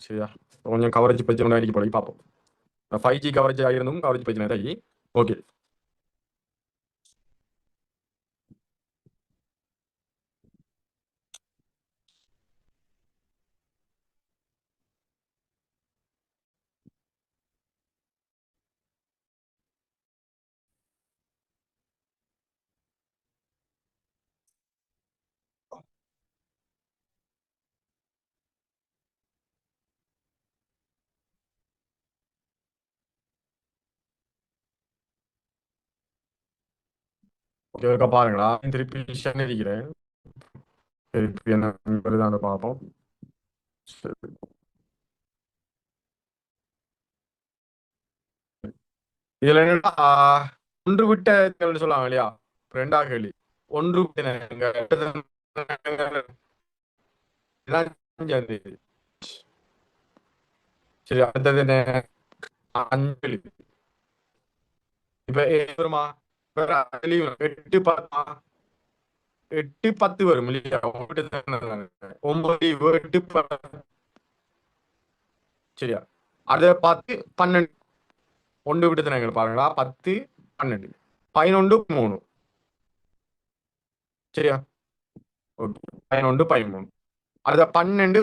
சரியா? கொஞ்சம் கவரேஜ் பிரச்சனை அடிக்க போய் பார்ப்போம். 5G கவரேஜ் ஆகிருந்தும் கவரேஜ் பிரச்சனை தான். ஓகே, ஓகே, ஒருக்கா பாருங்களா, திருப்பி ஷன் இருக்கிறேன். திருப்பி என்ன வருதான்னு பார்ப்போம். சரி. இதுல என்னன்னா, ஒன்று விட்ட கேள்வி சொல்லுவாங்க இல்லையா? ரெண்டாவது கேள்வி ஒன்று விட்ட இதுதான் அஞ்சாம் தேதி. சரி, அடுத்தது என்ன? அஞ்சலி. இப்ப வருமா? வேற leave 8 10 8 10 வரும் இல்லையா? 9 8 10. சரியா? அதை பார்த்து 12 ஒன்று விட்டு தினங்கள் பாருங்களா, 10 12 11 3. சரியா? ஓகே, 11 13 அடுத்த 12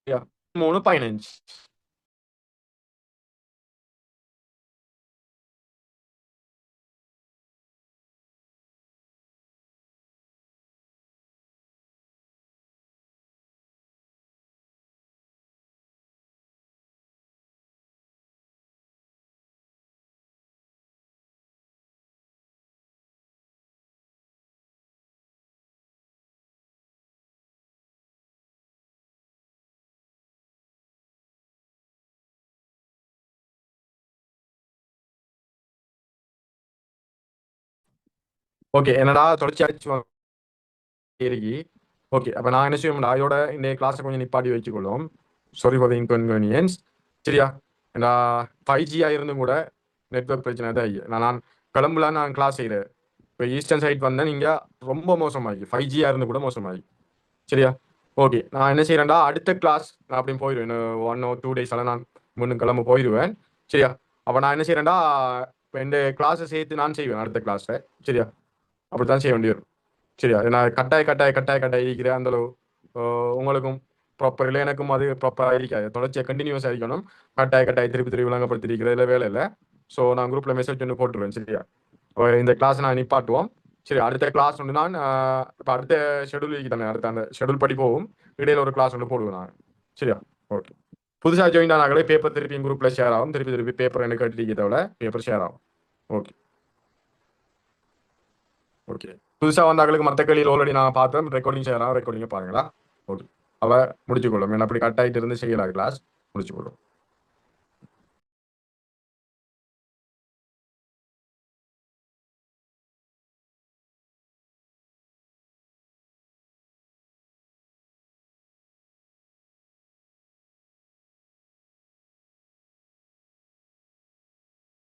சரியா? 3 15. ஓகே என்னடா தொடர்ச்சியாச்சு இருக்கி. ஓகே அப்போ நான் என்ன செய்வோம்டா இதோட இந்த கிளாஸை கொஞ்சம் நிப்பாட்டி வச்சுக்கொள்ளும். Sorry for the inconvenience. சரியா ஏன்னா 5G இருந்தும் கூட நெட்ஒர்க் பிரச்சனை தான் ஆகி நான் கிளம்புலாம் நான் கிளாஸ் செய்கிறேன். இப்போ ஈஸ்டர்ன் சைட் வந்தேன் நீங்கள் ரொம்ப மோசமாகி 5G இருந்து கூட மோசமாகி. சரியா ஓகே நான் என்ன செய்கிறேன்டா அடுத்த கிளாஸ் நான் அப்படியும் போயிடுவேன். 1 or 2 days நான் முன்னும் கிளம்ப போயிடுவேன். சரியா அப்போ நான் என்ன செய்கிறேன்டா இப்போ இந்த கிளாஸை சேர்த்து நான் செய்வேன் அடுத்த கிளாஸை. சரியா அப்படித்தான் செய்ய வேண்டி வரும். சரியா நான் கட்டாய இருக்கிறேன் அந்த அளவு உங்களுக்கும் ப்ராப்பர் இல்லை எனக்கும் அது ப்ராப்பராக இருக்காது. தொடர்ச்சியாக கண்டினியூஸாக இருக்கணும். கட்டாய திருப்பி விளங்கப்படுத்திருக்கிறதுல வேலை இல்லை. ஸோ நான் குரூப்பில் மெசேஜ் ஒன்று போட்டுருவேன். சரியா இந்த கிளாஸ் நான் நிப்பாட்டுவோம். சரி அடுத்த கிளாஸ் ஒன்று நான் இப்போ அடுத்த ஷெடியூல் தானே அடுத்த அந்த ஷெடியூல் படி போகும். இடையில ஒரு கிளாஸ் ஒன்று போடுவேன் நான். சரியா ஓகே புதுசாக ஜாயின் ஆனாங்களே பேப்பர் திருப்பி குரூப்பில் ஷேர் ஆகும். திருப்பி பேப்பர் எனக்கு கட்டிருக்க தேவை பேப்பர் ஷேர் ஆகும். ஓகே ஓகே புதுசாக வந்தாங்களுக்கு மற்ற கேள்வியில் ஆல்ரெடி நான் பார்த்தேன். ரெக்கார்டிங் ஷேர் ஆகும். ரெக்கார்டிங்கை பாருங்களா. ஓகே அவ முடிச்சுக்கொள்ளும். என்ன அப்படி கட் ஆகிட்டு இருந்து செய்யலாம் கிளாஸ் முடிச்சுக்கொள்ளும்.